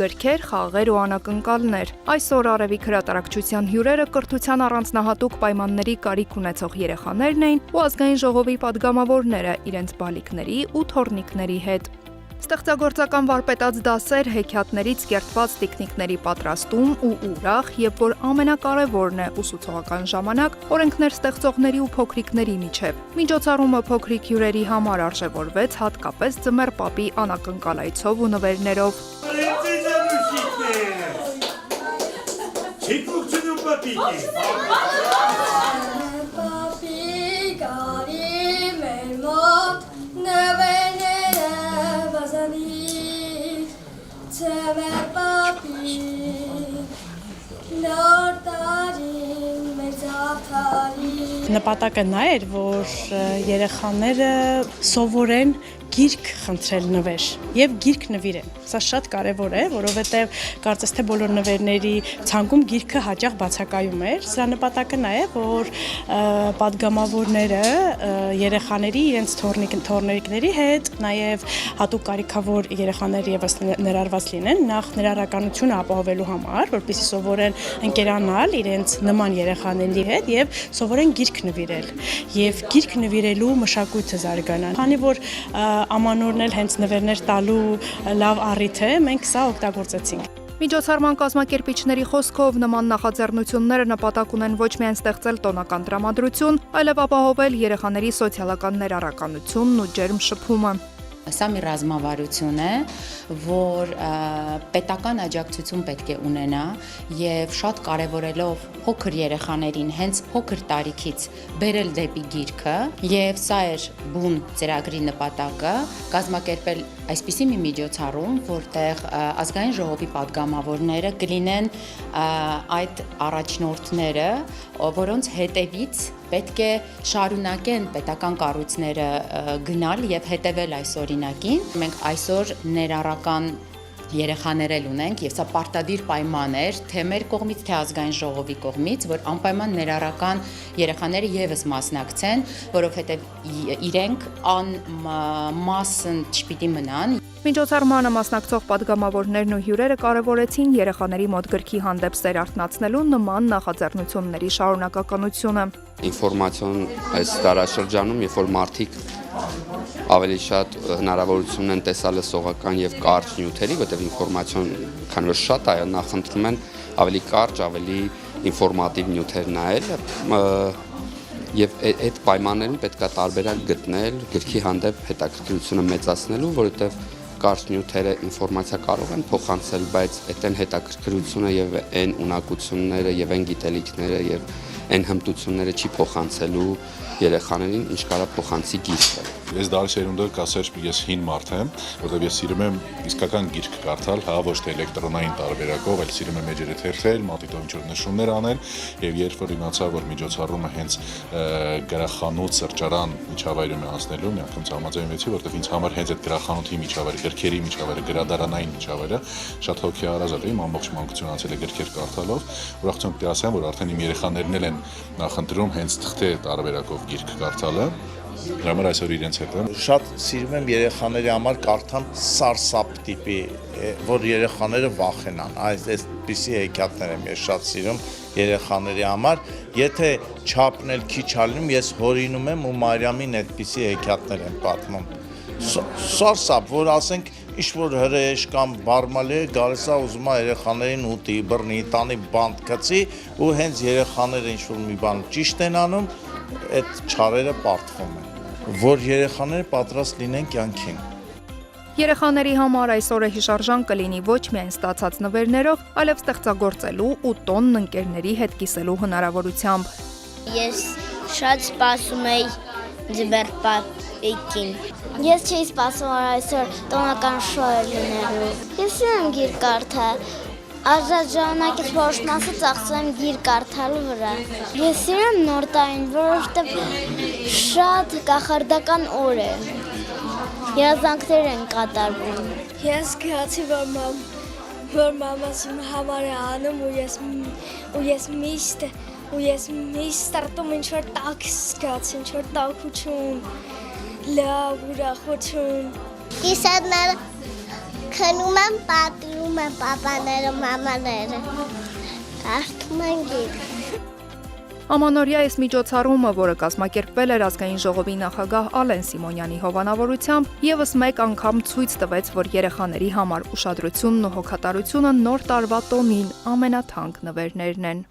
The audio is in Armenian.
գրքեր, խաղեր ու անակնկալներ։ Այսօր Արևիկ հրատարակչության հյուրերը կրթության առանձնահատուկ պայմանների կարիք ունեցող երեխաներն էին ու ազգային ժողովի падգամավորները իրենց բալիկների ու թոռնիկների հետ։ Ստեղծագործական վարպետաց դասեր, հեքիաթներից կերտված տիկնիկների պատրաստում ու ուրախ, եւ որ ամենակարևորն է ուսուցողական ժամանակ օրենքներ ստեղծողների ու փոքրիկների միջև։ Միջոցառումը փոքրիկ հյուրերի համար արժևորվեց հատկապես Ձմեռ պապի անակնկալայցով ու նվերներով։ Նպատակը նա էր, որ երեխաները սովորեն գիրք խնդրել նվեր եւ գիրք նվիրեն։ Սա շատ կարեւոր է, որովհետեւ կարծես թե բոլոր նվերների ցանկում գիրքը հաճախ բացակայում էր։ Սրա նպատակը նա է, որ падգամավորները երեխաների իրենց թոռնիկների հետ, նաեւ հատուկ կարիքավոր երեխաները եւս ներառված լինեն, նախ ներառականությունը ապահովելու համար, որպեսզի սովորեն ընկերանալ իրենց նման երեխաների հետ եւ սովորեն գիրք նվիրել եւ գիրք նվիրելու մշակույթը զարգանա։ Քանի որ ամանորն էլ հենց նվերներ տալու լավ առիթ է, մենք սա օգտագործեցինք։ Միջոցառման կազմակերպիչների խոսքով նման նախաձեռնությունները նպատակ ունեն ոչ միայն ստեղծել տոնական տրամադրություն, այլև ապահովել երեխաների սոցիալական ներառականությունն ու ջերմ շփումը։ Սա մի ռազմավարություն է, որ պետական աջակցություն պետք է ունենա եւ շատ կարեւորելով փոքր երեխաներին հենց փոքր տարիքից բերել դեպի գիրքը եւ սա էր բուն ծրագրի նպատակը կազմակերպել այսպիսի մի միջոցառում, որտեղ ազգային ժողովի падգամավորները կլինեն այդ առաջնորդները, որոնց հետևից պետք է շարունակեն պետական կառույցները գնալ եւ հետեւել այս օրինակին։ Մենք այսօր ներառական երեխաներ էլ ունենք եւ սա պարտադիր պայման էր թե մեր կողմից, թե ազգային ժողովի կողմից, որ անպայման ներառական երեխաները եւս մասնակցեն, որովհետեւ իրենք անմասն չպիտի մնան։ Միջոցառմանը մասնակցող падգամավորներն ու հյուրերը կարևորեցին երեխաների մոտ գրքի հանդեպ սեր արթնացնելու նման նախաձեռնությունների շարունակականությունը։ Ինֆորմացիոն այս դարաշրջանում, երբ որ մարդիկ ավելի շատ հնարավորություն են տեսալ լսողական եւ կարճ նյութերի, որտեղ ինֆորմացիոն քանի որ շատ է, նախընտրում են ավելի կարճ, ավելի ինֆորմատիվ նյութեր նայել եւ այդ պայմաններում պետք է տարբերակ գտնել գրքի հանդեպ հետաքրքրությունը մեծացնելու, որովհետեւ կարճ նյութերը ինֆորմացիա կարող են փոխանցել, բայց այդ են հետաքրքրությունը եւ այն ունակությունները եւ այն գիտելիքները եւ այն հմտությունները չի փոխանցելու երեխաներին, ինչ կարա փոխանցի գիրքը։ Ես դարի սերունդը կասեր ես հին մարդ եմ, որովհետև ես սիրում եմ իսկական գիրք կարդալ, հա ոչ թե էլեկտրոնային տարբերակով, այլ սիրում եմ էջերը թերթել, մատիտով ինչ-որ նշումներ անել, եւ երբ որ իմացա, որ միջոցառումը հենց գրախանութ, սրճարան միջավայրում է անցնելու, մի անգամ համաձայնվեցի, որովհետև ինձ համար հենց այդ գրախանութի միջավայրը, գրքերի միջավայրը, գրադարանային միջավայրը շատ հոգեարազատ է, իմ ամբողջ մանկությունը անցել է գրքեր կարդալով, ուրախություն պետք է ասեմ, որ արդեն իմ երեխաներն էլ են նախընտրում հենց թղթե տարբերակով գիրք կարդալը։ Դրա համար այսօր իրենց հետ եմ։ Շատ սիրում եմ երեխաների համար կարդան սարսափ տիպի, որ երեխաները վախենան։ Այսպիսի հեքիաթներ եմ ես շատ սիրում երեխաների համար։ Եթե չափն էլ քիչ ալնում, ես հորինում եմ ու Մարիամին այդպիսի հեքիաթներ եմ պատմում։ Սարսափ, որ ասենք ինչ-որ հրեշ կամ բարմալի գալիս է ուզում է երեխաներին ուտի, բռնի, տանի բանտ գցի ու հենց երեխաները ինչ-որ մի բան ճիշտ են անում, այդ չարերը պարտվում են, որ երեխաները պատրաստ լինեն կյանքին։ Երեխաների համար այսօրը հիշարժան կլինի ոչ միայն ստացած նվերներով, այլև ստեղծագործելու ու տոնն ընկերների հետ կիսելու հնարավորությամբ։ Ես շատ սպասում էի Ձմեռ պապիկին։ Ես չէի սպասում, որ այսօր տոնական շոու է լինելու։ Ես եմ գիրք կարդալ։ Ազատ ժամանակից որոշ մասը ծախսում եմ գիրք կարդալու վրա։ Ես սիրում նոր տարին, որովհետև շատ կախարդական օր է։ Երազանքներ են կատարվում։ Ես գիտի, որ մամաս իմ համար է անում ու ես միշտ տարտում ինչ-որ տաք զգաց, ինչ-որ տաքություն, լավ ուրախություն։ Կիսատները քնում եմ, պատրում Կարդում են պապաները, մամաները։ Կարդում են գիրք։ Ամանորյա այս միջոցառումը, որը կազմակերպվել էր ազգային ժողովի նախագահ Ալեն Սիմոնյանի հովանավորությամբ, եւս մեկ անգամ ցույց տվեց, որ երեխաների համար ուշադրությունն ու հոգատարությունը նոր տարվա տոնին ամենաթանկ նվերներն են։